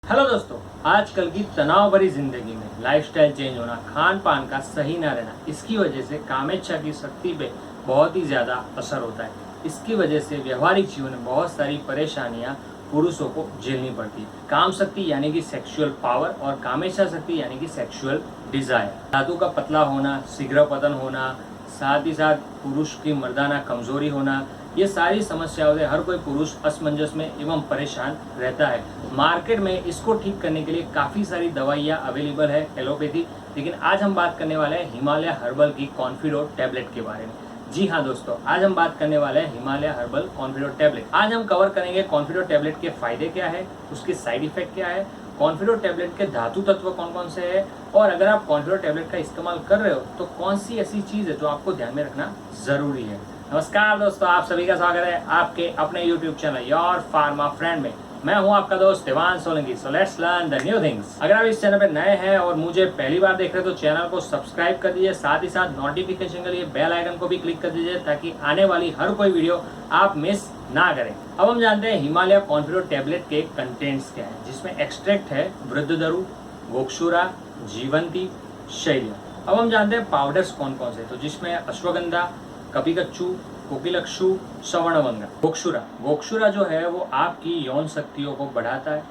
Hello दोस्तों, आजकल की तनाव भरी जिंदगी में लाइफस्टाइल चेंज होना, खान पान का सही ना रहना, इसकी वजह से कामेच्छा की शक्ति पे बहुत ही ज़्यादा असर होता है। इसकी वजह से व्यवहारिक जीवन में बहुत सारी परेशानियां पुरुषों को झेलनी पड़ती है। काम शक्ति यानी कि सेक्सुअल पावर और कामेच्छा शक्ति यानी कि सेक्सुअल डिजायर, धातु का पतला होना, शीघ्र पतन होना, साथ ही साथ पुरुष की मर्दाना कमजोरी होना, ये सारी समस्याओं से हर कोई पुरुष असमंजस में एवं परेशान रहता है। मार्केट में इसको ठीक करने के लिए काफ़ी सारी दवाइयाँ अवेलेबल है एलोपैथी, लेकिन आज हम बात करने वाले हैं हिमालय हर्बल की कॉन्फिडो टैबलेट के बारे में। जी हाँ दोस्तों, आज हम बात करने वाले हैं हिमालय हर्बल कॉन्फिडो टैबलेट। आज हम कवर करेंगे कॉन्फिडो टैबलेट के फायदे क्या है, उसके साइड इफेक्ट क्या है, कॉन्फिडो टैबलेट के धातु तत्व कौन कौन से हैं, और अगर आप कॉन्फिडो टैबलेट का इस्तेमाल कर रहे हो तो कौन सी ऐसी चीज़ है जो आपको ध्यान में रखना जरूरी है। नमस्कार दोस्तों, आप सभी का स्वागत है आपके अपने YouTube channel your pharma friend में। मैं हूं आपका दोस्त Devansh Solanki. So let's learn the new things. अगर आप इस चैनल पर नए हैं और मुझे पहली बार देख रहे हैं तो चैनल को सब्सक्राइब कर दीजिए, साथ ही साथ नोटिफिकेशन के लिए बेल आइकन को भी क्लिक कर दीजिए ताकि आने वाली हर कोई वीडियो आप मिस ना करें। अब हम जानते हैं हिमालय कॉन्फिडो टैबलेट के कंटेंट्स क्या है, जिसमें एक्सट्रैक्ट है वृद्धदरु, गोक्षुरा, जीवंती, शैल्य। अब हम जानते हैं पाउडर्स कौन कौन से, तो जिसमें अश्वगंधा, कपिकच्चू, कोकिलक्षु, श्रवणवंगा। गोक्षुरा जो है वो आपकी यौन शक्तियों को बढ़ाता है।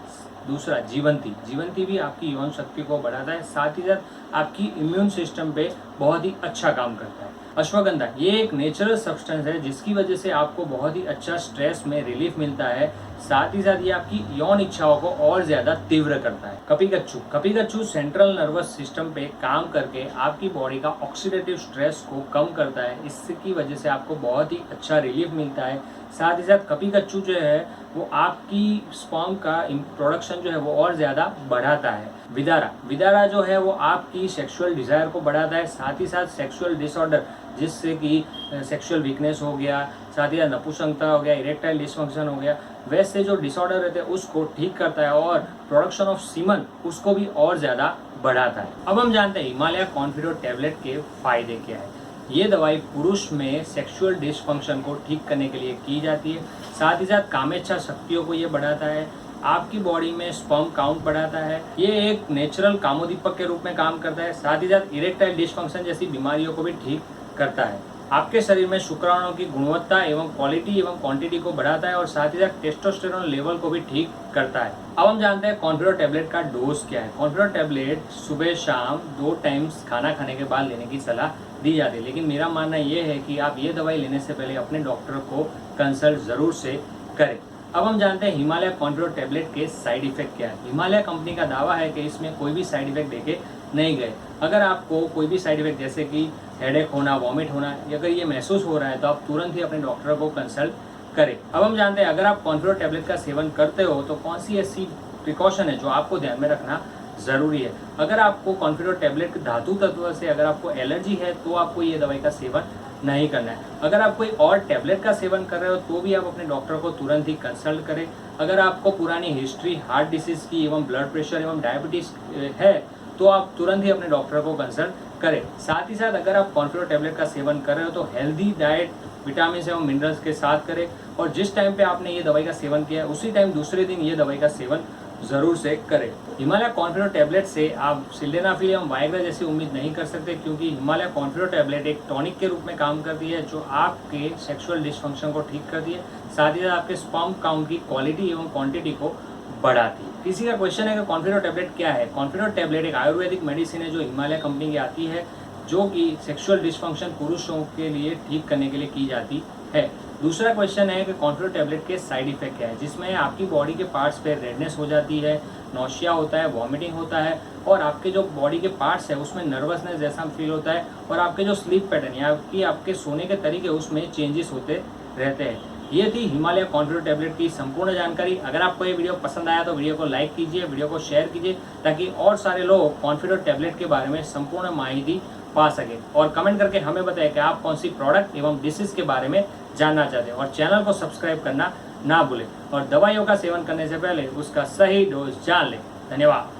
दूसरा जीवंती भी आपकी यौन शक्ति को बढ़ाता है, साथ ही साथ आपकी इम्यून सिस्टम पे बहुत ही अच्छा काम करता है। अश्वगंधा ये एक नेचुरल सब्सटेंस है जिसकी वजह से आपको बहुत ही अच्छा स्ट्रेस में रिलीफ मिलता है, साथ ही साथ ये आपकी यौन इच्छाओं को और ज्यादा तीव्र करता है। कपिकच्चू सेंट्रल नर्वस सिस्टम पे काम करके आपकी बॉडी का ऑक्सीडेटिव स्ट्रेस को कम करता है, इसकी वजह से आपको बहुत ही अच्छा रिलीफ मिलता है। साथ ही साथ कपिकच्चू जो है वो आपकी स्पर्म का प्रोडक्शन जो है वो और ज्यादा बढ़ाता है। विदारा जो है वो आपकी सेक्सुअल डिजायर को बढ़ाता है, साथ ही साथ सेक्सुअल डिसऑर्डर जिससे कि सेक्सुअल वीकनेस हो गया, साथ ही साथ नपुंसकता हो गया, इरेक्टाइल डिसफंक्शन हो गया, वैसे जो डिसऑर्डर रहते हैं उसको ठीक करता है और प्रोडक्शन ऑफ सीमन उसको भी और ज़्यादा बढ़ाता है। अब हम जानते हैं हिमालय कॉन्फिडो टैबलेट के फायदे क्या है। ये दवाई पुरुष में सेक्सुअल डिसफंक्शन को ठीक करने के लिए की जाती है, साथ ही साथ कामेच्छा शक्तियों को ये बढ़ाता है, आपकी बॉडी में स्पर्म काउंट बढ़ाता है, ये एक नेचुरल कामोदीपक के रूप में काम करता है, साथ ही साथ इरेक्टाइल डिसफंक्शन जैसी बीमारियों को भी ठीक करता है। आपके शरीर में शुक्राणुओं की गुणवत्ता एवं क्वालिटी एवं क्वांटिटी को बढ़ाता है और साथ ही साथ टेस्टोस्टेरोन लेवल को भी ठीक करता है। अब हम जानते हैं कॉन्फिडो टैबलेट का डोज क्या है। कॉन्फिडो टैबलेट सुबह शाम 2 टाइम्स खाना खाने के बाद लेने की सलाह दी जाती है, लेकिन मेरा मानना ये है कि आप ये दवाई लेने से पहले अपने डॉक्टर को कंसल्ट जरूर से करें। अब हम जानते हैं हिमालय कॉन्फिडो टैबलेट के साइड इफेक्ट क्या है। हिमालय कंपनी का दावा है कि इसमें कोई भी साइड इफेक्ट देखे नहीं गए। अगर आपको कोई भी साइड इफेक्ट जैसे कि हेडेक होना, वॉमिट होना, अगर ये महसूस हो रहा है तो आप तुरंत ही अपने डॉक्टर को कंसल्ट करें। अब हम जानते हैं अगर आप कॉन्फिडो टैबलेट का सेवन करते हो तो कौन सी ऐसी प्रिकॉशन है जो आपको ध्यान में रखना जरूरी है। अगर आपको कॉन्फिडो टैबलेट धातु तत्व से अगर आपको एलर्जी है तो आपको ये दवाई का सेवन नहीं करना है। अगर आप कोई और टैबलेट का सेवन कर रहे हो तो भी आप अपने डॉक्टर को तुरंत ही कंसल्ट करें। अगर आपको पुरानी हिस्ट्री हार्ट डिसीज की एवं ब्लड प्रेशर एवं डायबिटीज है तो आप तुरंत ही अपने डॉक्टर को कंसल्ट करें। साथ ही साथ अगर आप कॉन्फिडो टैबलेट का सेवन कर रहे हो तो हेल्दी डाइट, विटामिन एवं मिनरल्स के साथ करें, और जिस टाइम पे आपने ये दवाई का सेवन किया है उसी टाइम दूसरे दिन ये दवाई का सेवन जरूर से करें। हिमालय कॉन्फिडो टैबलेट से आप सिल्डेनाफिल एवं वायग्रा जैसी उम्मीद नहीं कर सकते, क्योंकि हिमालय कॉन्फिडो टैबलेट एक टॉनिक के रूप में काम करती है जो आपके सेक्सुअल डिसफंक्शन को ठीक करती है, साथ ही साथ आपके स्पर्म काउंट की क्वालिटी एवं क्वांटिटी को बढ़ाती है। किसी का क्वेश्चन है कि कॉन्फिडो टैबलेट क्या है। कॉन्फिडो टैबलेट एक आयुर्वेदिक मेडिसिन है जो हिमालय कंपनी की आती है, जो कि सेक्सुअल डिसफंक्शन पुरुषों के लिए ठीक करने के लिए की जाती है। दूसरा क्वेश्चन है कि कॉन्फिडो टैबलेट के साइड इफेक्ट क्या है, जिसमें आपकी बॉडी के पार्ट्स पे रेडनेस हो जाती है, नौशिया होता है, वॉमिटिंग होता है, और आपके जो बॉडी के पार्ट्स है उसमें नर्वसनेस जैसा फील होता है, और आपके जो स्लीप पैटर्न या आपके सोने के तरीके उसमें चेंजेस होते रहते हैं। ये थी हिमालय कॉन्फिडो टैबलेट की संपूर्ण जानकारी। अगर आपको ये वीडियो पसंद आया तो वीडियो को लाइक कीजिए, वीडियो को शेयर कीजिए ताकि और सारे लोग कॉन्फिडो टैबलेट के बारे में संपूर्ण माहिती पा सके, और कमेंट करके हमें बताएं कि आप कौन सी प्रोडक्ट एवं डिशेज के बारे में जानना चाहते हैं, और चैनल को सब्सक्राइब करना ना भूलें, और दवाइयों का सेवन करने से पहले उसका सही डोज जान लें। धन्यवाद।